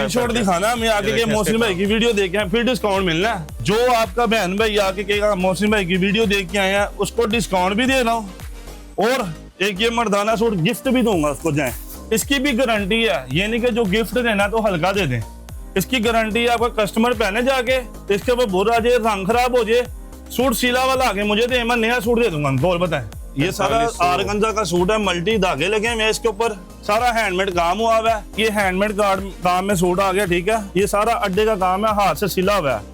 Screenshot दिखाना, मैं आके के मोहसिन भाई की वीडियो देख के आए फिर डिस्काउंट मिलना है। जो आपका बहन भाई आके कहेगा मोहसिन भाई की वीडियो देख के आए हैं उसको डिस्काउंट भी दे रहा हूँ और एक ये मर्दाना सूट गिफ्ट भी दूंगा उसको। जाए इसकी भी गारंटी है, ये नहीं कि जो गिफ्ट देना तो हल्का दे दें। इसकी गारंटी है आपका कस्टमर पहने जाके इसके ऊपर बुरा आ जाए, रंग खराब हो जाए, सूट सीला वाला आके मुझे दे, मैं नया सूट दे दूंगा। और बताएं, ये सारा आरगंजा का सूट है, मल्टी धागे लगे हैं इसके ऊपर, सारा हैंडमेड काम हुआ हुआ है। ये हैंडमेड काम में सूट आ गया, ठीक है। ये सारा अड्डे का काम है, हाथ से सिला हुआ है।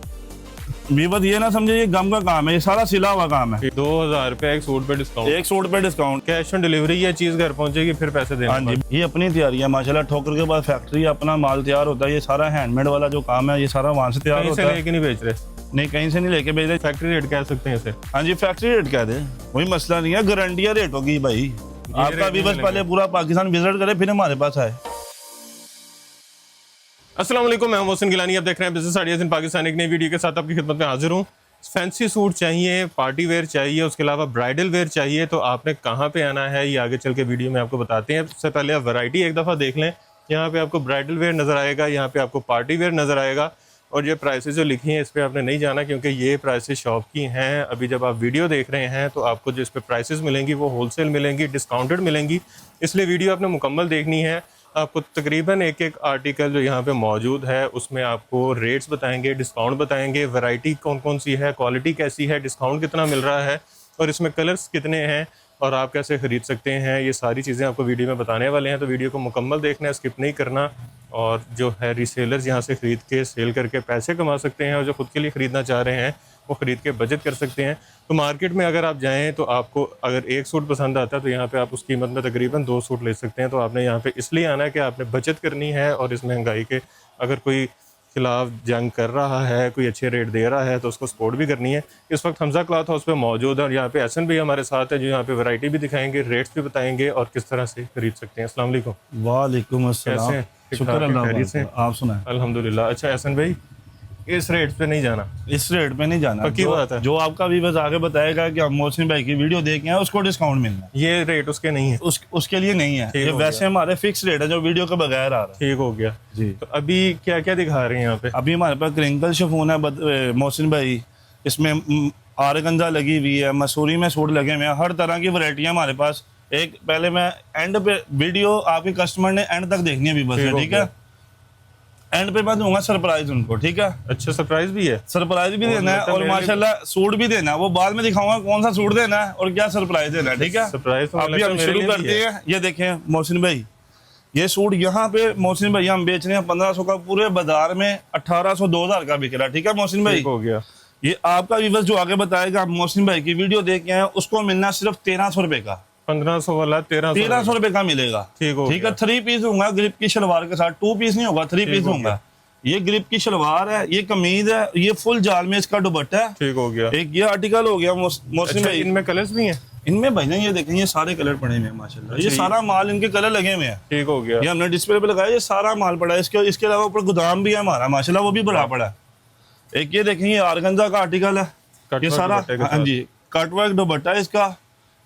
बीबत ये ना समझे ये गम का काम है, ये सारा सिला हुआ काम है। 2000 रुपए एक सूट पे डिस्काउंट, एक सूट पे डिस्काउंट, कैश ऑन डिलीवरी, ये चीज घर पहुंचेगी फिर पैसे देना। हाँ जी, ये अपनी तैयारी है माशाल्लाह। ठोकर के बाद फैक्ट्री अपना माल तैयार होता है। ये सारा हैंडमेड वाला जो काम है ये सारा वहाँ से तैयार होता है। लेके नहीं बेच रहे? नहीं, कहीं से नहीं लेके भेज रहे। फैक्ट्री रेट कह सकते हैं इसे। हाँ जी, फैक्ट्री रेट कह दे, वही मसला नहीं है, गारंटी रेट होगी भाई। आपका भी बस पहले पूरा पाकिस्तान विजिट करे फिर हमारे पास आए। अस्सलाम वालेकुम, मैं मोहसिन गिलानी, आप देख रहे हैं बिजनेस आइडियाज इन पाकिस्तान। एक नई वीडियो के साथ आपकी खिदमत में हाजिर हूँ। फैंसी सूट चाहिए, पार्टी वेयर चाहिए, उसके अलावा ब्राइडल वेयर चाहिए, तो आपने कहाँ पे आना है ये आगे चल के वीडियो में आपको बताते हैं। सबसे पहले आप वैरायटी एक दफ़ा देख लें। यहाँ पे आपको ब्राइडल वेयर नज़र आएगा, यहाँ पे आपको पार्टी वेयर नज़र आएगा, और ये प्राइसेस जो लिखी हैं इस पर आपने नहीं जाना क्योंकि ये प्राइसेस शॉप की हैं। अभी जब आप वीडियो देख रहे हैं तो आपको जो इस पर प्राइसेस मिलेंगी वो होलसेल मिलेंगी, डिस्काउंटेड मिलेंगी, इसलिए वीडियो आपने मुकम्मल देखनी है। आपको तकरीबन एक एक आर्टिकल जो यहाँ पे मौजूद है उसमें आपको रेट्स बताएंगे, डिस्काउंट बताएंगे, वैरायटी कौन कौन सी है, क्वालिटी कैसी है, डिस्काउंट कितना मिल रहा है और इसमें कलर्स कितने हैं और आप कैसे ख़रीद सकते हैं, ये सारी चीज़ें आपको वीडियो में बताने वाले हैं। तो वीडियो को मुकम्मल देखना है, स्किप नहीं करना। और जो है रीसेलर्स यहाँ से ख़रीद के सेल करके पैसे कमा सकते हैं और जो ख़ुद के लिए ख़रीदना चाह रहे हैं वो ख़रीद के बचत कर सकते हैं। तो मार्केट में अगर आप जाएं तो आपको अगर एक सूट पसंद आता है तो यहाँ पे आप उस कीमत में तकरीबन 2 सूट ले सकते हैं। तो आपने यहाँ पे इसलिए आना है कि आपने बचत करनी है और इस महंगाई के अगर कोई खिलाफ जंग कर रहा है, कोई अच्छे रेट दे रहा है तो उसको सपोर्ट भी करनी है। इस वक्त हमजा क्लॉथ हाउस पे मौजूद है और यहाँ पे एहसन भी हमारे साथ है जो यहाँ पे वैरायटी भी दिखाएंगे, रेट्स भी बताएंगे और किस तरह से खरीद सकते हैं। अस्सलाम वालेकुम। वालेकुम अस्सलाम, शुक्र अल्लाह से, आप सुनाएं? अल्हम्दुलिल्लाह। अच्छा एहसन भाई, इस रेट पे नहीं जाना, इस रेट पे नहीं जाना। पक्की बात है। जो आपका भी बस आगे बताएगा कि आप मोहसिन भाई की वीडियो देखे हैं उसको डिस्काउंट मिलना है, ये रेट उसके नहीं है, उसके लिए नहीं है। ये वैसे हमारे फिक्स रेट है जो वीडियो के बगैर आ रहा है। ठीक हो गया जी। तो अभी क्या क्या दिखा रहे हैं यहाँ पे? अभी हमारे पास क्रिंकल शिफॉन है मोहसिन भाई, इसमें आरगंजा लगी हुई है, मसूरी में सूट लगे हुए हैं, हर तरह की वैरायटी है हमारे पास। एक पहले मैं एंड पे वीडियो आपके कस्टमर ने एंड तक देखनी है अभी बस, ठीक है। एंड पे मैं दूंगा सरप्राइज उनको, ठीक है। अच्छा, सरप्राइज भी है? सरप्राइज भी देना है और माशाल्लाह सूट भी देना है। वो बाद में दिखाऊंगा कौन सा सूट देना है और क्या सरप्राइज देना है, ठीक है। सरप्राइज तो अभी हम शुरू करते हैं। ये देखें मोहसिन भाई, ये सूट यहाँ पे मोहसिन भाई हम बेच रहे हैं 1500 का, पूरे बाजार में 1800 2000 का बिक रहा है, ठीक है मोहसिन भाई। हो गया। ये आपका व्यूअर्स जो आगे बताएगा आप मोहसिन भाई की वीडियो देख के आए उसको मिलना सिर्फ 1300 रुपए का। 1500 वाला 1300 रुपए का मिलेगा, ठीक है। 3 पीस दूंगा ग्रिप की शलवार के साथ, 2 पीस नहीं होगा, 3 पीस दूंगा। ये ग्रिप की शलवार है, ये कमीज है, ये फुल जाल में इसका दुपट्टा है, ठीक हो गया। एक ये आर्टिकल हो गया मोहसिन भाई। इनमें कलर्स भी हैं? इनमें भाई ये देखें ये सारे कलर पड़े हुए हैं माशाल्लाह। ये सारा माल इनके कलर लगे हुए हैं, ठीक हो गया। ये हमने डिस्प्ले पे लगाया, ये सारा माल पड़ा है। इसके अलावा ऊपर गोदाम भी है हमारा माशाल्लाह, वो भी बड़ा पड़ा है। एक ये देखें ये आरगंजा का आर्टिकल है, ये सारा, हाँ जी, कटवर्क दुपट्टा है इसका।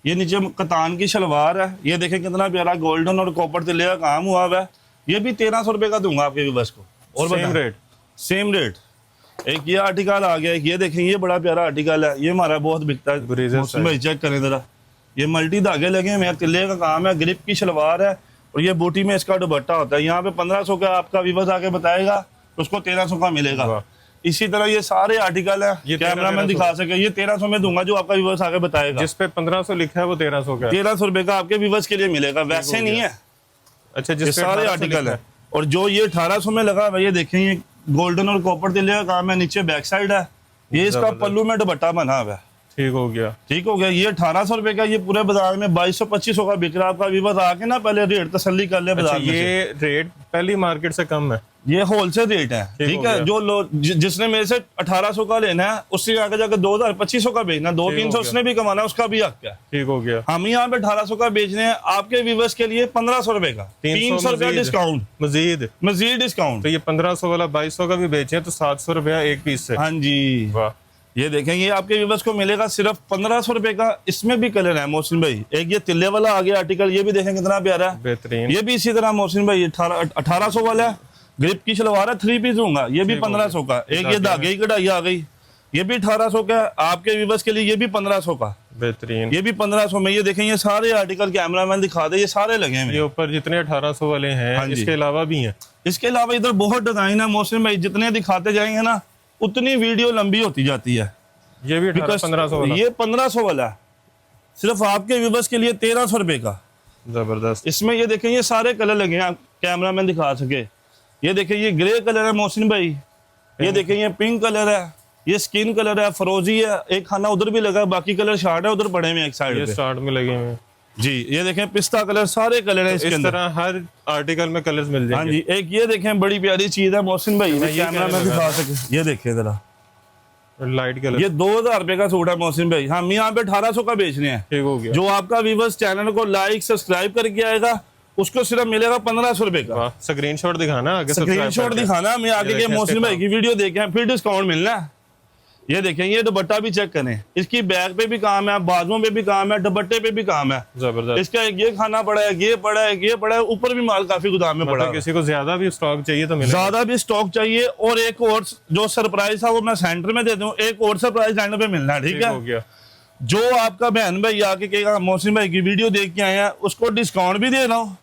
ये नीचे कतान की शलवार है, ये देखें कितना प्यारा गोल्डन और कॉपर तिले का काम हुआ है। ये भी 1300 रुपए का दूंगा आपके व्यूअर्स को। और सेम रेट। एक ये आर्टिकल आ गया, ये देखें ये बड़ा प्यारा आर्टिकल है, ये हमारा बहुत बिकता है। चेक करें जरा, ये मल्टी धागे लगे हुए हैं, तिल्ले का काम है, ग्रिप की शलवार है और ये बूटी में इसका दुपट्टा होता है। यहाँ पे 1500 का आपका व्यूअर्स आके बताएगा उसको 1300 का मिलेगा। इसी तरह ये सारे आर्टिकल है, ये कैमरामैन दिखा सके, ये 1300 में दूंगा जो आपका व्यूअर्स आगे बताएगा। जिस पे 1500 लिखा है वो 1300 का, 1300 रुपए का आपके व्यूअर्स के लिए मिलेगा, वैसे नहीं है। अच्छा, ये सारे आर्टिकल है। और जो ये 1800 में लगा है ये देखें, ये गोल्डन और कॉपर तिले का काम है, नीचे बैक साइड है, ये इसका पल्लू में दुपट्टा बना हुआ है, ठीक हो गया। ये 1800 रुपए का, ये पूरे बाजार में 2200-2500 का बिक रहा है। आपका व्यूअर्स आके ना पहले रेट तसल्ली कर ले बाजार में। ये रेट पहली मार्केट से कम है, ये होलसेल रेट है, ठीक है। जो लोग जिसने मेरे से 1800 का लेना है उससे आगे जाकर 2000-2500 का बेचना, 200-300 उसने भी कमाना है, उसका भी हक है, ठीक हो गया। हम यहाँ पे 1800 का बेच रहे हैं आपके व्यूअर्स के लिए 1500 रुपए का, 300 रुपया डिस्काउंट, मजीद डिस्काउंट। तो ये 1500 वाला 2200 का भी बेचे तो 700 रुपया एक पीस से। हाँ जी, वाह। ये देखें ये आपके व्यूअर्स को मिलेगा सिर्फ 1500 रुपए का। इसमें भी कलर है मोहसिन भाई, एक ये तिल्ले वाला आ गया आर्टिकल, ये भी देखें कितना प्यारा है, बेहतरीन। ये भी इसी तरह मोहसिन भाई 1800 वाला है। ग्रिप की शलवार है, 3 पीस दूंगा, ये भी 1500 का। एक ये धागे की कढ़ाई आ गई, ये भी 1800 का। आपके व्यूअर्स के लिए ये भी 1500 का, बेहतरीन। ये भी 1500 में। ये देखें, ये सारे आर्टिकल कैमरामैन दिखा दे, ये सारे लगे हैं। ये ऊपर जितने 1800 वाले हैं, हाँ जी। इसके अलावा भी हैं। इसके अलावा इधर बहुत डिजाइन है मोहसिन भाई, जितने दिखाते जाएंगे ना उतनी वीडियो लंबी होती जाती है। ये भी 1500 वाला, ये 1500 वाला है, सिर्फ आपके व्यूअर्स के लिए 1300 रुपए का। जबरदस्त। इसमें ये देखें, ये सारे कलर लगे हैं, कैमरामैन दिखा सके। ये देखें, ये ग्रे कलर है मोहसिन भाई, ये देखें ये पिंक कलर है, ये स्किन कलर है, फरोजी है, एक खाना उधर भी लगा है, बाकी कलर शार्ट है उधर पड़े हुए एक साइड ये पे। स्टार्ट में लगे हुए हैं जी। ये देखें पिस्ता कलर, सारे कलर है इसके इस अंदर। तरह हर आर्टिकल में कलर्स मिल हाँ जाएंगे। जी। एक ये देखें, बड़ी प्यारी चीज है मोहसिन भाई, ये कैमरा में दिखा सके। ये देखें जरा, लाइट कलर, ये 2000 रुपए का सूट है मोहसिन भाई। हम यहाँ पे 1800 का बेच रहे हैं। ठीक हो गया। जो आपका व्यूअर्स चैनल को लाइक सब्सक्राइब करके आएगा उसको सिर्फ मिलेगा 1500 रुपए का। स्क्रीनशॉट दिखाना, आगे स्क्रीनशॉट दिखाना, मैं आगे के मोहसिन भाई की वीडियो देखें, फिर डिस्काउंट मिलना है। ये देखें, ये दुपट्टा भी चेक करें, इसकी बैक पे भी काम है, बाजुओं पे भी काम है, दुपट्टे पे भी काम है। जबरदस्त। इसका एक ये खाना पड़ा है, ये पड़ा है, ये पड़ा है, ऊपर भी माल काफी गोदाम में पड़ा है। किसी को ज्यादा भी स्टॉक चाहिए तो मिलेगा। ज्यादा भी स्टॉक चाहिए। और एक और जो सरप्राइज था वो मैं सेंटर में दे दूं, एक और सरप्राइज लाइन पे मिलना है। ठीक हो है। गया। जो आपका बहन भाई आके कहेगा मोहसिन भाई की वीडियो देख के आए हैं, उसको डिस्काउंट भी दे रहा हूँ,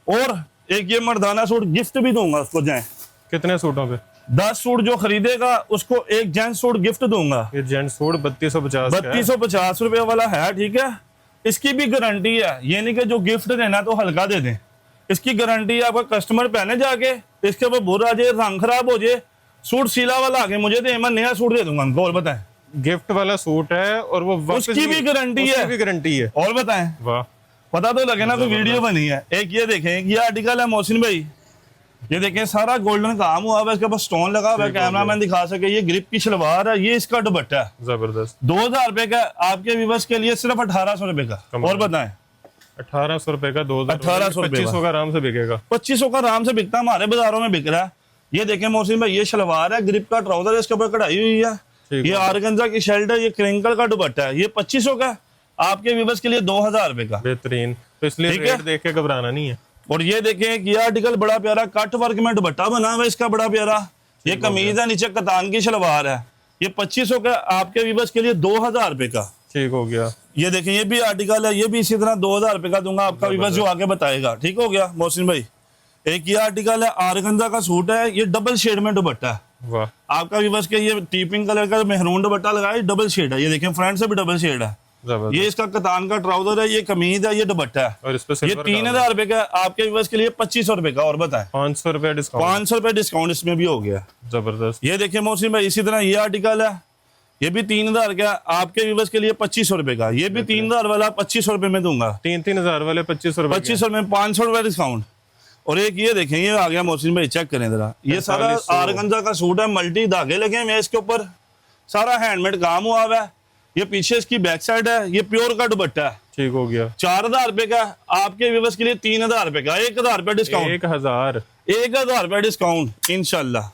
और एक ये मर्दाना सूट गिफ्ट भी दूंगा उसको। जाए कितने सूटों पे? 10 सूट जो खरीदेगा उसको एक जेंट्स सूट गिफ्ट दूंगा। ये जेंट्स सूट 3250 3250 रुपए वाला है। ठीक है। इसकी भी गारंटी है, ये नहीं कि जो गिफ्ट देना तो हल्का दे दें। इसकी गारंटी है, आपका कस्टमर पहने जाके इसके ऊपर बुरा जाए, रंग खराब हो जाए, सूट सीला वाला आगे मुझे दे, मैं नया सूट दे दूंगा उनको। और बताएं, गिफ्ट वाला सूट है और वो उसकी भी गारंटी है। भी गारंटी है। और बताएं, वाह, पता तो लगे ना, कोई वीडियो बनी है। एक ये देखें, ये आर्टिकल है मोहसिन भाई, ये देखें सारा गोल्डन काम हुआ है, इसके ऊपर स्टोन लगा हुआ है, कैमरामैन दिखा सके। ये ग्रिप की शलवार है, ये इसका दुपट्टा है। जबरदस्त। 2000 रुपए का, आपके व्यूअर्स के लिए सिर्फ 1800 रुपए का। और बताएं, 1800 रुपए का 2000, 1800 रुपए 2500 का आराम से बिकेगा। 2500 का आराम से बिकता है, हमारे बाजारों में बिक रहा है। ये देखें मोहसिन भाई, ये शलवार है, ग्रिप का ट्राउजर है, इसके ऊपर कढ़ाई हुई है। ये आर्गेन्जा की शर्ट है, ये क्रिंकल का दुपट्टा है, ये 2500 का, आपके व्यूअर्स के लिए 2000 रुपए का। बेहतरीन। तो इसलिए रेट देख के घबराना नहीं है। और ये देखें, ये आर्टिकल बड़ा प्यारा कट वर्क में दुपट्टा बना हुआ है इसका, बड़ा प्यारा। ये कमीज है, नीचे कतान की शलवार है, ये 2500 का, आपके व्यूअर्स के लिए 2000 रुपए का। ठीक हो गया। ये देखें, ये भी आर्टिकल है, ये भी इसी तरह 2000 रुपए का दूंगा आपका व्यूअर्स जो आगे बताएगा। ठीक हो गया मोहसिन भाई। एक ये आर्टिकल है, आर्गेन्जा का सूट है, ये डबल शेड में दुपट्टा है। वाह, आपका व्यूअर्स के ये टीपिंग कलर का मेहरून दुपट्टा लगा है, डबल शेड है। ये देखें, फ्रंट से भी डबल शेड है। ये इसका कतान का ट्राउजर है, ये कमीज है, ये दुपट्टा है। और इस पे ये 3000 रुपए का, आपके व्यूअर्स के लिए 2500 रुपए का। और बताएं, 500 रुपए डिस्काउंट। 500 रुपए डिस्काउंट इसमें भी हो गया। जबरदस्त। ये देखिए मोहसिन भाई, इसी तरह ये आर्टिकल है, ये भी 3000 का, आपके व्यूअर्स के लिए 2500 रुपए का। ये भी 3000 वाला 2500 रुपए में दूंगा। 3000 वाले 2500 रुपए। 2500 में 500 रुपए डिस्काउंट। और एक ये देखें, ये आ गया मोहसिन भाई, चेक करें जरा, ये सारा आर्गेन्जा का सूट है, मल्टी धागे लगे हैं इसके ऊपर, सारा हैंडमेड काम हुआ हुआ है। ये पीछे इसकी बैक साइड है, ये प्योर का दुपट्टा है। ठीक हो गया। 4000 रुपए का, आपके व्यूअर्स के लिए 3000 रुपए का, 1000 रुपए डिस्काउंट। 1000 रुपए डिस्काउंट इंशाल्लाह।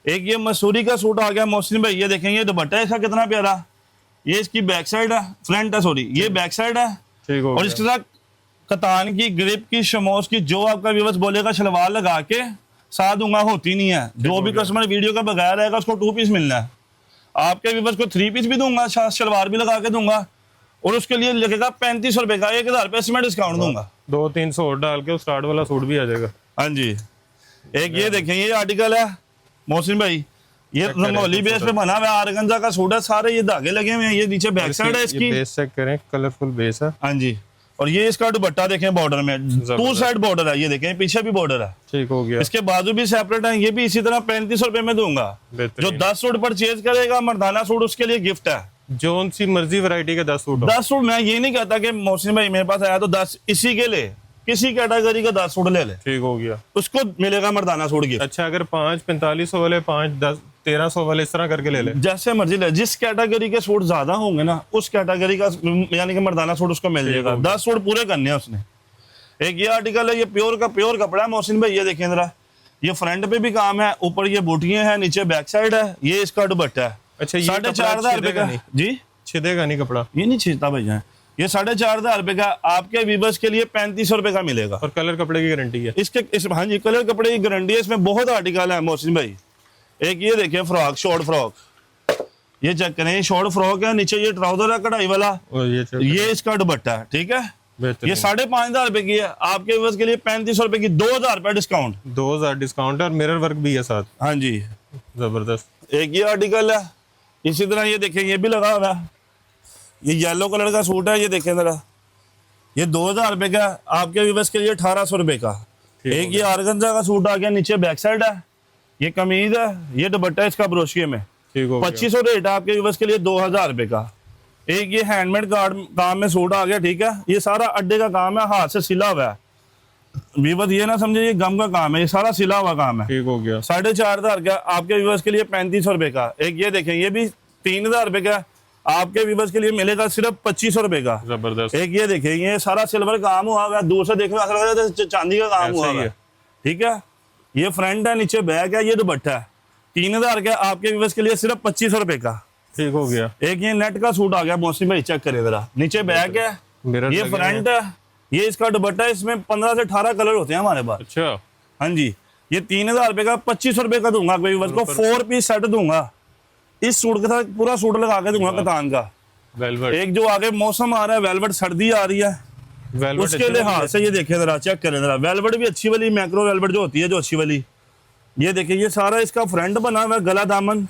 एक ये मसूरी का सूट आ गया मोहसिन भाई, ये देखेंगे दुपट्टा इसका कितना प्यारा, ये इसकी बैक साइड है, फ्रंट है सॉरी, ये बैक साइड है। ठीक हो और गया। इसके साथ कतान की, ग्रिप की, शमोस की, जो आपका व्यूअर्स बोलेगा शलवार लगा के साथ दूंगा, होती नहीं है। जो भी कस्टमर वीडियो का बगैर रहेगा उसको 2 पीस मिलना है। आपके व्यूअर्स को 3 पीस भी दूंगा, शलवार भी लगा के दूंगा, और उसके लिए लगेगा 3500 रुपए का, 1000 रुपए इसमें डिस्काउंट दूंगा। 200-300 और डाल के स्टार्ट वाला सूट भी आ जाएगा। हाँ जी। एक ये देखें, ये आर्टिकल है मोहसिन भाई, ये रंगोली बेस पे बना हुआ है, आर्गेन्जा का सूट है, सारे ये धागे लगे हुए हैं। ये नीचे बैक साइड है इसकी, बेस चेक करें, कलरफुल बेस है। हाँ जी। और ये इसका दुपट्टा देखें, बॉर्डर में 2 साइड बॉर्डर है, ये देखें पीछे भी बॉर्डर है। ठीक हो गया। इसके बाजू भी सेपरेट है, ये भी इसी तरह 3500 रुपए में दूंगा। जो 10 सूट परचेज करेगा मर्दाना सूट, उसके लिए गिफ्ट है। जो सी मर्जी वैरायटी के 10 सूट। 10 सूट, मैं ये नहीं कहता कि मोहसिन भाई मेरे पास आया तो 10 इसी के ले, किसी कैटेगरी का 10 सूट ले ले, ठीक हो गया, उसको मिलेगा मर्दाना सूट गिफ्ट। अच्छा, अगर 5 4500 वाले, 5 10 1300 वाले, इस तरह करके ले ले, जैसे मर्जी ले। जिस कैटेगरी के सूट ज्यादा होंगे ना, उस कैटेगरी का यानी कि मर्दाना सूट उसको मिल जाएगा। 10 सूट पूरे करने हैं उसने। एक ये आर्टिकल है, ये प्योर का प्योर कपड़ा है मोहसिन भाई, ये देखें जरा, ये फ्रंट पे भी काम है, ऊपर ये बूटियां हैं, नीचे बैक साइड है, ये इसका दुपट्टा है। अच्छा, ये 4500 रुपए का जी, छिदेगा नहीं कपड़ा, ये नहीं छीनता भैया। ये 4,500 रुपए का आपके व्यूवर्स के लिए 3500 रुपए का मिलेगा। और कलर कपड़े की गारंटी है हाँ जी, कलर कपड़े की गारंटी है। इसमें बहुत आर्टिकल है मोहसिन भाई। एक ये देखिए फ्रॉक, शॉर्ट फ्रॉक, ये चेक करें, शॉर्ट फ्रॉक है, नीचे ये ट्राउजर है कढ़ाई वाला, और ये इसका दुपट्टा है, ठीक है। ये 5,500 रुपए की है, आपके व्यूअर्स के लिए 3500 रुपए की, 2,000 रुपए डिस्काउंट, 2,000 डिस्काउंट और मिरर वर्क भी है साथ। हाँ जी, जबरदस्त। एक ये आर्टिकल है। इसी तरह ये देखें, ये भी लगा हुआ है, ये येलो कलर का सूट है, ये देखें जरा, ये 2,000 रुपए का, आपके व्यूअर्स के लिए 1,800 रुपए का। एक ये ऑर्गेन्जा का सूट आ गया, नीचे बैक साइड है, ये कमीज है, ये दुपट्टा है इसका ब्रोशिये में, 2500 रेट है, आपके व्यूअर्स के लिए 2,000 रुपए का। एक ये हैंडमेड काम में सूट आ गया, ठीक है, ये सारा अड्डे का काम है, हाथ से सिला हुआ है। व्यूअर्स ये ना समझे ये गम का काम है, ये सारा सिला हुआ काम है। ठीक हो गया। 4,500 का, आपके व्यूअर्स के लिए 3500 रुपए का। एक ये देखें, ये भी 3,000 रुपए का, आपके व्यूअर्स के लिए मिलेगा सिर्फ 2500 रुपए का। जबरदस्त। एक ये देखें, ये सारा सिल्वर काम हुआ हुआ है, दूर से देखने में ऐसा लग रहा है चांदी का काम हुआ हुआ है, ठीक है। ये फ्रंट है, नीचे बैक है, ये दुपट्टा है, 3,000 का, आपके व्यूअर्स के लिए सिर्फ 2500 रुपए का। ठीक हो गया। एक ये नेट का सूट आ गया मोहसिन भाई, चेक करें जरा, नीचे बैक है, ये फ्रंट है, ये इसका दुपट्टा है, इसमें 15 से 18 कलर होते हैं हमारे पास। अच्छा, हाँ जी, ये 3,000 रुपए का, 2500 रुपए का दूंगा कोई व्यूअर्स को, 4 पीस सेट दूंगा, इस सूट के साथ पूरा सूट लगा के दूंगा कतान का। वेलवेट। एक जो आगे मौसम आ रहा है, वेलवेट, सर्दी आ रही है, उसके लिहाज से ये देखें जरा, चेक करें जरा, वेलवेट भी अच्छी वाली, मैक्रो वेलवेट जो होती है, जो अच्छी वाली, ये देखिए, ये सारा इसका फ्रंट बना हुआ है, गला दामन,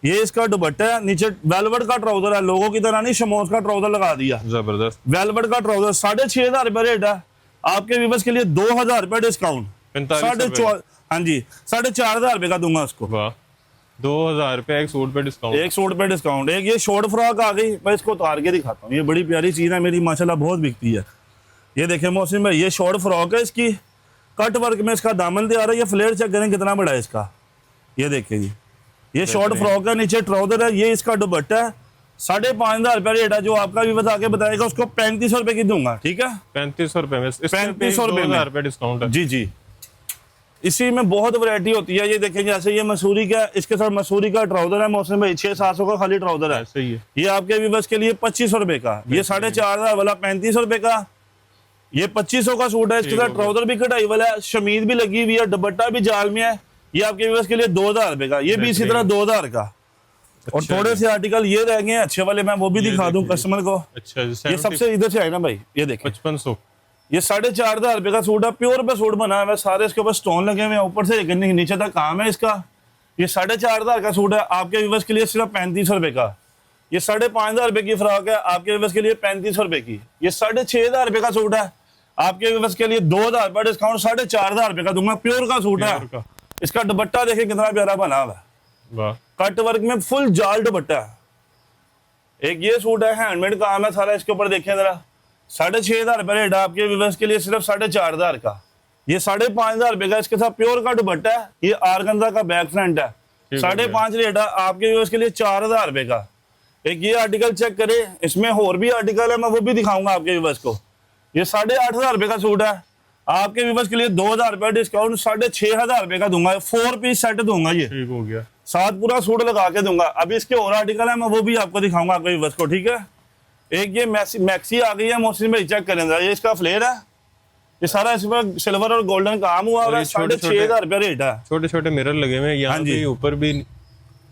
ये इसका दुपट्टा है, नीचे वेलवेट का ट्राउजर है, लोगों की तरह नहीं शमोस का ट्राउजर लगा दिया, जबरदस्त। वेलवेट का ट्राउजर, 6,500 रुपए रेट है, आपके व्यूअर्स के लिए 2,000 रुपए डिस्काउंट, 4,500, हाँ जी, 4,500 रुपए का दूंगा उसको। 2,000 रुपए एक सूट पे डिस्काउंट, एक सूट पे डिस्काउंट। एक ये शॉर्ट फ्रॉक आ गई, मैं इसको उतार के दिखाता हूँ, ये बड़ी प्यारी चीज है मेरी, माशाल्लाह बहुत बिकती है। ये देखें मोहसिन भाई, ये शॉर्ट फ्रॉक है, इसकी कट वर्क में इसका दामन तैयार है, ये फ्लेयर चेक करें कितना बड़ा है इसका, ये देखिए जी, ये शॉर्ट फ्रॉक है, नीचे ट्राउजर है, ये इसका दुपट्टा है, 5,500 रुपए रेट है, जो आपका भी बता के बताएगा उसको 3500 रुपए की दूंगा, ठीक है, 3500 रुपए में, 3500 रुपए डिस्काउंट है। जी जी, इसी में बहुत वैरायटी होती है। ये देखें, जैसे ये मसूरी का, इसके साथ मसूरी का ट्राउजर है मोहसिन भाई, 600-700 का खाली ट्राउजर है, सही है। ये आपके व्यूअर्स के लिए 2500 रुपए का, ये 4,500 वाला 3500 रुपए का, ये 2500 का सूट है, इसके साथ ट्राउजर भी कढ़ाई वाला है, शमीज भी लगी हुई है, दुपट्टा भी जाल में है, ये आपके व्यूअर्स के लिए 2,000 रुपए का, ये भी इसी तरह 2,000 का। और थोड़े से आर्टिकल ये रह गए अच्छे वाले, मैं वो भी दिखा दूं कस्टमर को। अच्छा, ये सबसे इधर से आए ना भाई, ये देखिए 5500, ये 4,500 रुपए का सूट है, प्योर पे सूट बना हुआ है, सारे इसके ऊपर स्टोन लगे हुए हैं, ऊपर से नीचे तक काम है इसका। ये 4,500 का सूट है, आपके व्यूअर्स के लिए सिर्फ 3500 रुपए का। ये 5,500 रुपए की फ्रॉक है, आपके व्यूअर्स के लिए 3500 रुपए की। ये 6,500 रुपए का सूट है, आपके व्यूअर्स के लिए 2,000 रुपए डिस्काउंट, 4,500 रुपए का दूंगा, प्योर का सूट है। इसका दुपट्टा देखिए कितना प्यारा बना हुआ है, कट वर्क में फुल जाल दुपट्टा है। एक ये सूट है, हैंडमेड काम है सारा, इसके ऊपर देखें जरा, 6,500 रुपए रेट है, आपके व्यूअर्स के लिए सिर्फ 4,500 का। ये 5,500 रुपए का, इसके साथ प्योर का दुपट्टा है, ये ऑर्गेन्जा का बैक फ्रंट है, 5,500 रेट है, आपके व्यूअर्स के लिए 4,000 रुपए का। एक ये आर्टिकल चेक करें, इसमें और भी आर्टिकल है, मैं वो भी दिखाऊंगा आपके व्यूअर्स को। ये 8,500 रुपए का सूट है, आपके व्यूअर्स के लिए 2,000 रुपए डिस्काउंट, 6,500 रुपए का दूंगा, 4 पीस सेट दूंगा, ये ठीक हो गया, साथ पूरा सूट लगा के दूंगा। अभी इसके और आर्टिकल है, मैं वो भी आपको दिखाऊंगा आपके व्यूअर्स को, ठीक है। एक ये मैक्सी आ गई है मोहसिन भाई, चेक करें, ये इसका फ्लेयर है, ये सारा इसमें सिल्वर और गोल्डन काम हुआ है, 6,500 रुपए रेट है, छोटे छोटे मिरर लगे हुए हैं यहाँ पे, ऊपर भी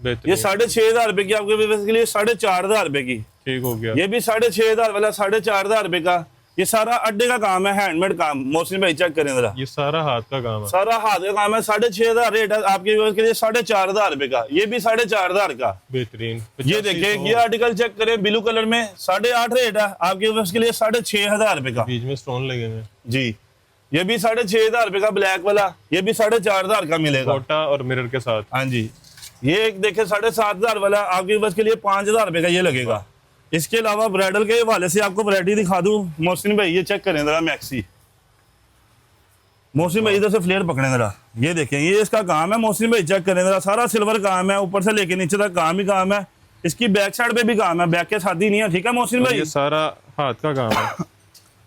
ये 6,500 रुपए की, आपके व्यूअर्स के लिए 4,500 रुपए की। ठीक हो गया। ये भी 6,500 वाला 4,500 रुपए का, ये सारा अड्डे का काम है, हैंडमेड काम। मोहसिन भाई चेक करें जरा, ये सारा हाथ का काम है, सारा हाथ का काम है, 6,500 रेट है, आपके व्यूअर्स के लिए 4,500 रुपए का। ये भी 4,500 का, बेहतरीन। ये देखिए, ये आर्टिकल चेक करें, ब्लू कलर में 8,500 रेट है, आपके व्यूअर्स के लिए 6,500 रुपए का, बीच में स्टोन लगे हुए जी। ये भी 6,500 रुपए का ब्लैक वाला, ये भी 4,500 का मिलेगा, कोटा और मिरर के साथ। हाँ जी। ये एक देखे 7,500 वाला, आपके व्यूअर्स के लिए 5,000 रुपए का ये लगेगा। इसके अलावा ब्राइडल के हवाले से आपको वैरायटी दिखा दूं मोहसिन भाई, ये चेक करें जरा, मैक्सी। मोहसिन भाई इधर से फ्लेयर पकड़े जरा, ये देखें, ये इसका काम है मोहसिन भाई, चेक करें जरा, सारा सिल्वर काम है, ऊपर से लेके नीचे तक काम ही काम है, इसकी बैक साइड पे भी काम है, बैक के साथ ही नहीं है, ठीक है मोहसिन भाई, ये सारा हाथ का काम है।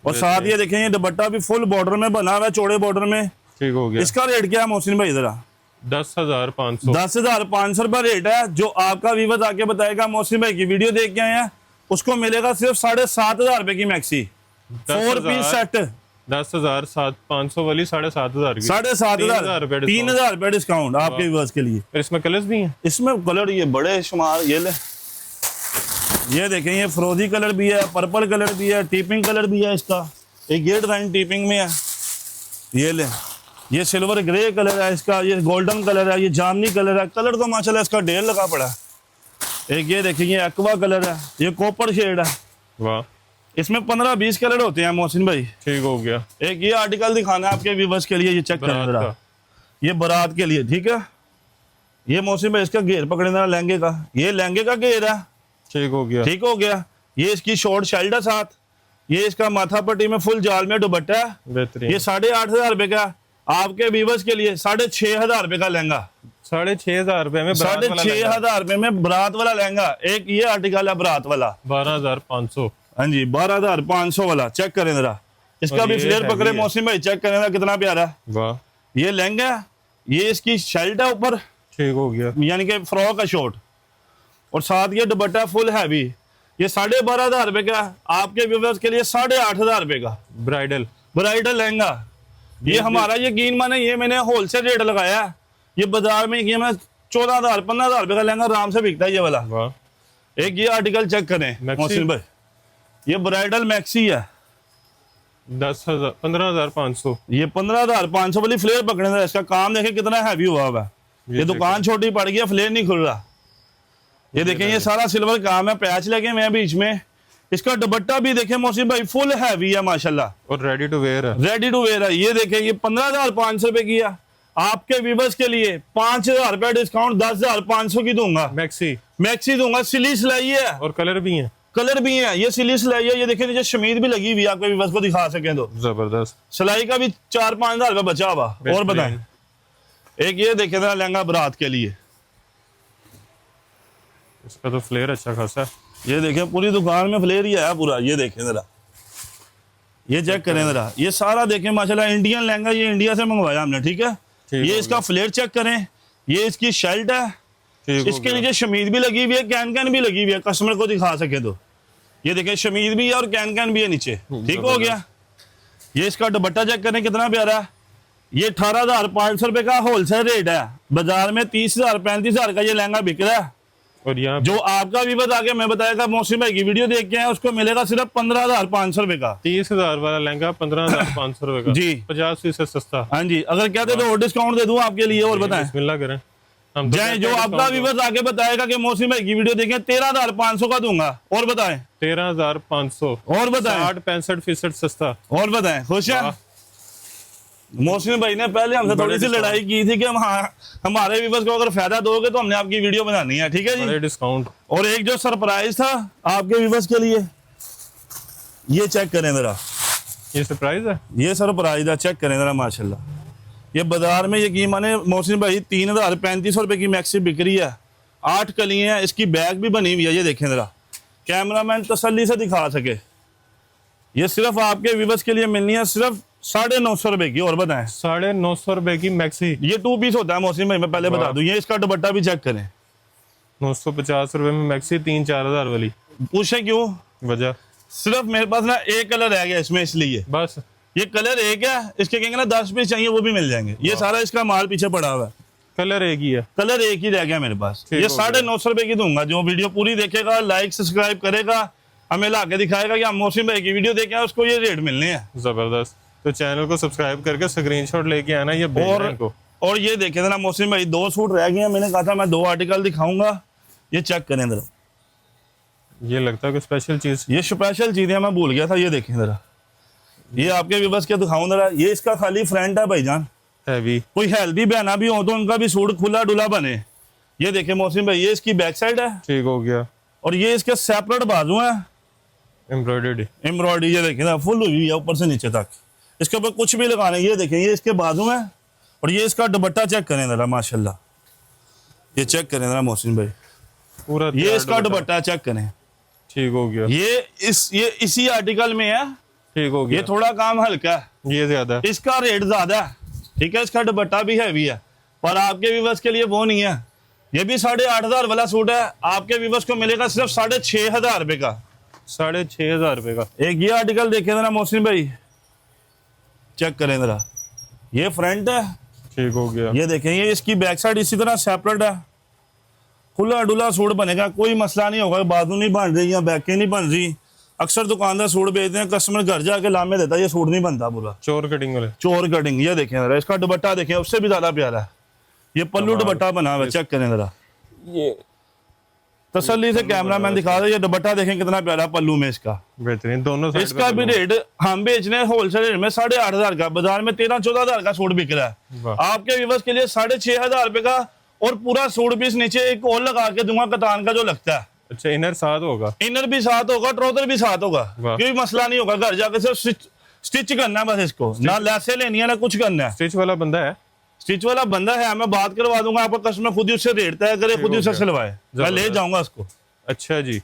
और साथ ये देखें, ये दुपट्टा भी फुल बॉर्डर में बना हुआ है, चौड़े बॉर्डर में। ठीक हो गया। इसका रेट क्या है मोहसिन भाई जरा? 10,500 10,500 रुपए रेट है, जो आपका व्यूअर आके बताएगा मोहसिन भाई की वीडियो देख के आए हैं, उसको मिलेगा सिर्फ 7,500 रुपए की मैक्सी 4 पीस सेट। 10,500 वाली 7,500 की 7,500 रुपए 3,000 रुपए डिस्काउंट आपके व्यूअर्स के लिए। फिर इसमें कलर्स भी हैं? इसमें कलर ये बड़े शुमार, ये ले, ये देखें, ये फ्रोजी कलर भी है, पर्पल कलर भी है, टीपिंग कलर भी है इसका, एक ये डिजाइन टीपिंग में है, ये ले, ये सिल्वर ग्रे कलर है इसका, ये गोल्डन कलर है, ये जामनी कलर है, कलर तो माशाल्लाह इसका ढेर लगा पड़ा है। एक ये देखिए ये एक्वा कलर है, ये कॉपर शेड है। वाह, इसमें 15-20 कलर होते हैं मोहसिन भाई। ठीक हो गया। एक ये आर्टिकल दिखाना है आपके व्यूअर्स के लिए, ये चेक करें जरा, ये बारात के लिए, ठीक है। ये मोहसिन भाई इसका घेर पकड़े ना लहंगे का, ये लहंगे का घेर है, ठीक हो गया, ठीक हो गया। ये इसकी शॉर्ट शेल्ड है साथ, ये इसका माथा पट्टी में फुल जाल में दुपट्टा है, बेहतरीन। ये 8,500 रुपए का आपके व्यूअर्स के लिए 6,500 रुपए का लहंगा, 6,500 रुपए में 6,500 रुपए में बारात वाला लहंगा। एक ये आर्टिकल है बारात वाला 12,500। हाँ जी 12,500 वाला, चेक करें जरा, इसका भी फ्लेयर पकड़े मौसम भाई, चेक करें जरा कितना प्यारा है। वाह, ये लहंगा, ये इसकी शर्ट है ऊपर, ठीक हो गया, यानी कि फ्रॉक का शॉर्ट, और साथ ये दुपट्टा फुल हैवी, ये 12,500 रुपए का आपके व्यूअर्स के लिए 8,500 रुपए का ब्राइडल लहंगा। ये हमारा यकीन माने, ये मैंने होलसेल रेट लगाया है, ये बाजार में ये मैं 14,000-15,000 रुपए का लहंगा आराम से बिकता है ये वाला। वाह, एक ये आर्टिकल चेक करें मोहसिन भाई, ये ब्राइडल मैक्सी है, 15,500। ये 15,500 वाली फ्लेयर पकड़े था, इसका काम देखें कितना हैवी हुआ हुआ है। ये दुकान छोटी पड़ गई, फ्लेयर नहीं खुल रहा। ये देखें ये सारा सिल्वर काम है, पैच लगे हुए हैं बीच में। इसका दुपट्टा भी देखें मोहसिन भाई फुल हैवी है माशाल्लाह, और रेडी टू वेयर है, रेडी टू वेयर है। ये देखें ये 15,500 रुपए की है, आपके व्यूअर्स के लिए 5,000 रुपए डिस्काउंट 10,500 की दूंगा, मैक्सी दूंगा। सिली सिलाई है और कलर भी है, ये सिली सिलाई है। ये देखिए नीचे शमीद भी लगी हुई है, आपके व्यूअर्स को दिखा सकें तो जबरदस्त। सिलाई का भी 4-5,000 रुपए बचा हुआ। और बताएं, एक ये देखे जरा लहंगा बारात के लिए, इसका तो फ्लेयर अच्छा खासा है। ये देखें पूरी दुकान में फ्लेयर ही है पूरा। ये देखें जरा, ये चेक करें जरा, ये सारा देखें माशाल्लाह इंडियन लहंगा, ये इंडिया से मंगवाया हमने, ठीक है। ये इसका फ्लेयर चेक करें, ये इसकी शर्ट है, इसके नीचे शमीज भी लगी हुई है, कैन भी लगी हुई है, कस्टमर को दिखा सके तो। ये देखें शमीज भी है और कैन भी है नीचे, ठीक हो गया। ये इसका दुपट्टा चेक करें कितना प्यारा है। ये 18,500 रुपए का होलसेल रेट है, बाजार में 30,000-35,000 का ये लहंगा बिक रहा है। और यहाँ जो आपका भी बता के मैं बताएगा मौसम भाई की वीडियो देख के आए, उसको मिलेगा सिर्फ 15,500 रुपए का। 30,000 वाला लहंगा 15,500 रुपए का जी, 50% सस्ता। हाँ जी, अगर कहते तो और डिस्काउंट दे दूं आपके लिए। और बताएं, बिस्मिल्लाह करें हम जाए जो आपका भी बस आगे बताएगा कि मौसम भाई की वीडियो देखें 13,500 का दूंगा। और बताएं 13,500, और बताएं 60-65% सस्ता। और बताएं, खुश है मौसमी भाई ने पहले हमसे थोड़ी सी लड़ाई की थी कि हमारे व्यूअर्स को अगर फायदा दोगे तो हमने आपकी वीडियो बनानी है, ठीक है जी, डिस्काउंट। और एक जो सरप्राइज था आपके व्यूअर्स के लिए, ये चेक करें जरा, ये सरप्राइज है, ये सरप्राइज है, चेक करें जरा माशाल्लाह। ये बाजार में यकीन माने मौसमी भाई 3,035 रुपए की मैक्सी बिक रही है, 8 कली है, इसकी बैग भी बनी हुई है। ये देखें जरा, कैमरामैन तसल्ली से दिखा सके। ये सिर्फ आपके व्यूअर्स के लिए मिलनी है सिर्फ 950 रुपए की। और बताएं 950 रुपए की मैक्सी, ये 2 पीस होता है मौसम भाई, मैं पहले बता दूं। ये इसका दुपट्टा भी चेक करें, 950 रुपए में मैक्सी 3-4 हजार वाली। पूछे क्यों? वजह सिर्फ मेरे पास ना एक कलर रह गया इसमें, इसलिए बस ये कलर एक है। इसके कहेंगे ना 10 पीस चाहिए वो भी मिल जाएंगे। ये सारा इसका माल पीछे पड़ा हुआ है, कलर एक ही है, कलर एक ही रह गया मेरे पास। ये 950 रुपए की दूंगा। जो वीडियो पूरी देखेगा, लाइक सब्सक्राइब करेगा, हमें ला के दिखाएगा कि हम मौसम भाई की वीडियो देखे, उसको ये रेट मिलने हैं। जबरदस्त। तो चैनल को सब्सक्राइब करके स्क्रीनशॉट लेके आना ये को। और ये देखे ना मौसम भाई 2 सूट रह गए हैं, मैंने कहा था मैं 2 आर्टिकल दिखाऊंगा। ये चेक करें जरा, ये लगता है कोई स्पेशल चीज, ये स्पेशल चीज है, मैं भूल गया था। ये देखें जरा, ये आपके व्यूअर्स के दिखाऊं जरा। ये इसका खाली फ्रंट है भाईजान, हैवी। कोई हेल्दी बहना भी हो तो उनका भी सूट खुला डुला बने। ये देखे मौसम भाई, ये इसकी बैक साइड है, ठीक हो गया। और ये इसके सेपरेट बाजू है, एम्ब्रॉयडरी। ये देखे ना फुल हुई है ऊपर से नीचे तक, इसके ऊपर कुछ भी लगाना है। ये देखें, ये इसके बाजू है, और ये इसका दुपट्टा चेक करें जरा माशाल्लाह। ये चेक करें जरा मोहसिन भाई, पूरा ये इसका दुपट्टा चेक करें, ठीक हो गया। ये इसी आर्टिकल में है, ठीक हो गया। ये थोड़ा काम हल्का है, ये ज्यादा है, इसका रेट ज्यादा है, ठीक है। इसका दुपट्टा भी हैवी है, पर आपके व्यूअर्स के लिए वो नहीं है। ये भी 8,500 वाला सूट है, आपके व्यूअर्स को मिलेगा सिर्फ 6,500 रुपए का। ₹6,500 का। एक ये आर्टिकल देखे जरा मोहसिन भाई, चेक करें जरा, ये फ्रंट है, ठीक हो गया। ये देखें, ये इसकी बैक साइड इसी तरह सेपरेट है, खुला डुला सूट बनेगा, कोई मसला नहीं होगा, बाजू नहीं बन रही या बैकें नहीं बन रही। अक्सर दुकानदार सूट बेचते हैं, कस्टमर घर जाके लामे देता है, ये सूट नहीं बनता पूरा, चोर कटिंग वाले। चोर कटिंग। ये देखें जरा, इसका दुपट्टा देखें, उससे भी ज्यादा प्यारा है, ये पल्लू दुपट्टा बना हुआ है, चेक करें जरा, ये तसल्ली से कैमरा मैन दिखा दे, ये दुपट्टा देखें कितना प्यारा पल्लू में इसका, बेहतरीन दोनों साइड इसका भी रेट हम बेच रहे हैं होलसेल रेट में 8,500 का, बाजार में 13-14,000 का सूट बिक रहा है। आपके व्यूअर्स के लिए 6,500 का, और पूरा सूट पीस नीचे एक और लगा के दूंगा कतान का जो लगता है। अच्छा, इनर साथ होगा, इनर भी साथ होगा, ट्राउजर भी साथ होगा, कोई मसला नहीं होगा, घर जाके सिर्फ स्टिच करना है बस इसको, ना लैसे लेनी है ना कुछ करना है। स्टिच वाला बंदा है, स्टिच वाला बंदा है, मैं बात करवा दूंगा, आपका कस्टमर खुद ही उससे रेट तय करे, खुद ही उससे सिलवाए, मैं ले जाऊंगा उसको। अच्छा जी,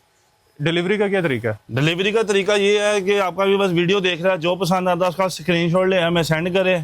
डिलीवरी का क्या तरीका है? डिलीवरी का तरीका ये है कि आपका भी बस वीडियो देख रहा है, जो पसंद आता है उसका स्क्रीनशॉट ले हमें सेंड करे,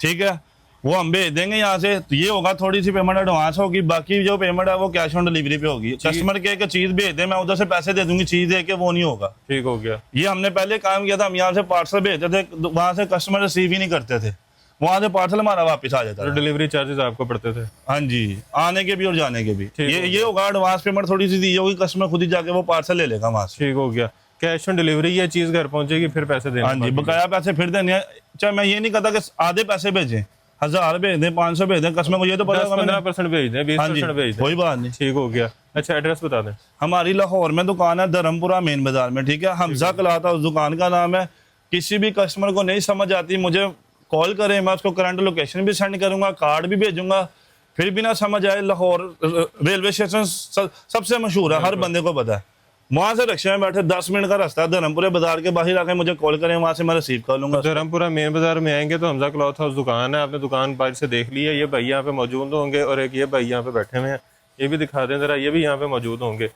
ठीक है, वो हम भेज देंगे यहाँ से। तो ये होगा, थोड़ी सी पेमेंट एडवांस होगी, बाकी जो पेमेंट है वो कैश ऑन डिलीवरी पे होगी। कस्टमर के एक चीज भेज दे, मैं उधर से पैसे दे दूंगी, चीज दे के वो नहीं होगा। ठीक हो गया। ये हमने पहले काम किया था, हम यहाँ से पार्सल भेजते थे, वहां से कस्टमर रिसीव ही नहीं करते थे, वहां से पार्सल हमारा वापस आ जाता तो था। डिलीवरी चार्जेस आपको पड़ते थे? हाँ जी, आने के भी और जाने के भी। ये होगा, एडवांस पेमेंट थोड़ी सी दी होगी, कस्टमर खुद ही जाके वो पार्सल ले लेगा वहां से। ठीक हो गया। कैश ऑन डिलीवरी, ये चीज घर पहुंचेगी फिर पैसे देने? हाँ जी, बकाया पैसे फिर देने हैं। चाहे मैं ये नहीं कहता कि आधे पैसे भेजें, 1000 भेज दें, 500 भेज दें, कस्टमर को ये तो पता है 15% भेज दें, 20% भेज दें, कोई बात नहीं। ठीक हो गया। अच्छा, एड्रेस बता दें। हमारी लाहौर में दुकान है, धर्मपुरा मेन बाजार में, ठीक है, हमजा क्लॉथ हाउस दुकान का नाम है। किसी भी कस्टमर को नहीं समझ आती मुझे कॉल करें, मैं उसको करंट लोकेशन भी सेंड करूंगा, कार्ड भी भेजूंगा, फिर भी ना समझ आए, लाहौर रेलवे स्टेशन सबसे मशहूर है, हर बंदे को पता है, वहां से रिक्शे में बैठे 10 मिनट का रास्ता है, धर्मपुरा बाजार के बाहर आके मुझे कॉल करें, वहां से मैं रिसीव कर लूंगा। धर्मपुरा मेन बाजार में आएंगे तो हमजा क्लॉथ हाउस दुकान है, आपने दुकान बाहर से देख ली है, ये भाई यहाँ पे मौजूद होंगे, और एक ये भाई यहाँ पे बैठे हुए हैं, ये भी दिखा दें जरा, ये भी यहाँ पे मौजूद होंगे।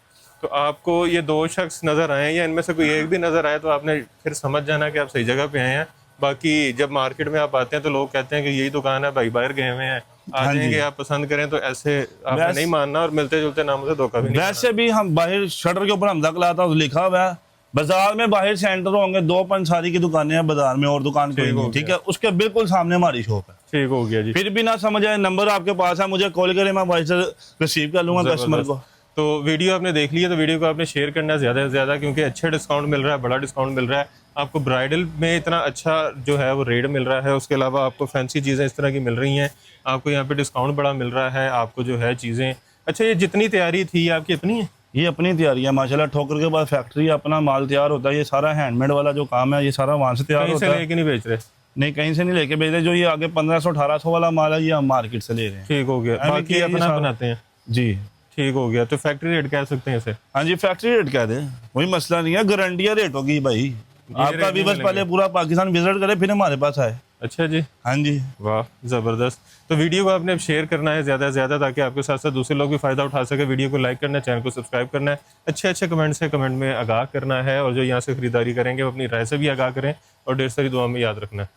तो आपको ये 2 शख्स नजर आए या इनमें से कोई एक भी नजर आए तो आपने फिर समझ जाना कि आप सही जगह पे आए हैं। बाकी जब मार्केट में आप आते हैं तो लोग कहते हैं कि यही दुकान है, भाई बाहर गए हुए हैं, आ जाएंगे, आप पसंद करें तो ऐसे आपने नहीं मानना, और मिलते जुलते नामों से धोखा भी नहीं। वैसे भी हम बाहर शटर के ऊपर हमजा क्लॉथ हाउस लिखा हुआ है, बाजार में बाहर सेंटर होंगे, 2 पंसारी की दुकानें हैं बाजार में, और दुकान कोई नहीं, ठीक है, उसके बिल्कुल सामने हमारी शॉप है। ठीक हो गया जी। फिर भी ना समझ आए, नंबर आपके पास है, मुझे कॉल करें, मैं वहीं से रिसीव कर लूंगा कस्टमर को। तो वीडियो आपने देख ली है, तो वीडियो को आपने शेयर करना है ज़्यादा से ज़्यादा, क्योंकि अच्छे डिस्काउंट मिल रहा है, बड़ा डिस्काउंट मिल रहा है आपको। ब्राइडल में इतना अच्छा जो है वो रेट मिल रहा है, उसके अलावा आपको फैंसी चीज़ें इस तरह की मिल रही हैं, आपको यहाँ पे डिस्काउंट बड़ा मिल रहा है, आपको जो है चीज़ें। अच्छा, ये जितनी तैयारी थी आपकी अपनी है? ये अपनी तैयारी है माशाल्लाह, ठोकर के बाद फैक्ट्री अपना माल तैयार होता है, ये सारा हैंडमेड वाला जो काम है ये सारा वहाँ से तैयार होता है। लेके नहीं बेच रहे? नहीं, कहीं से नहीं लेके बेच रहे, जो ये आगे 1500-1800 वाला माल है ये हम मार्केट से ले रहे हैं। ठीक हो गया। बाकी अपना बनाते हैं जी। ठीक हो गया। तो फैक्ट्री रेट कह सकते हैं इसे? हाँ जी, फैक्ट्री रेट कह दें, कोई मसला नहीं है, गारंटिया रेट होगी भाई। आपका भी बस पहले पूरा पाकिस्तान विजिट करे फिर हमारे पास आए। अच्छा जी, हाँ जी, वाह ज़बरदस्त। तो वीडियो को आपने शेयर करना है ज़्यादा से ज़्यादा, ताकि आपके साथ साथ दूसरे लोग भी फ़ायदा उठा सके। वीडियो को लाइक करना है, चैनल को सब्सक्राइब करना है, अच्छे अच्छे कमेंट से कमेंट में आगाह करना है, और जो यहाँ से ख़रीदारी करेंगे वो अपनी राय से भी आगाह करें, और ढेर सारी दुआ में याद रखना है।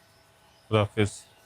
खुदा हाफिज़।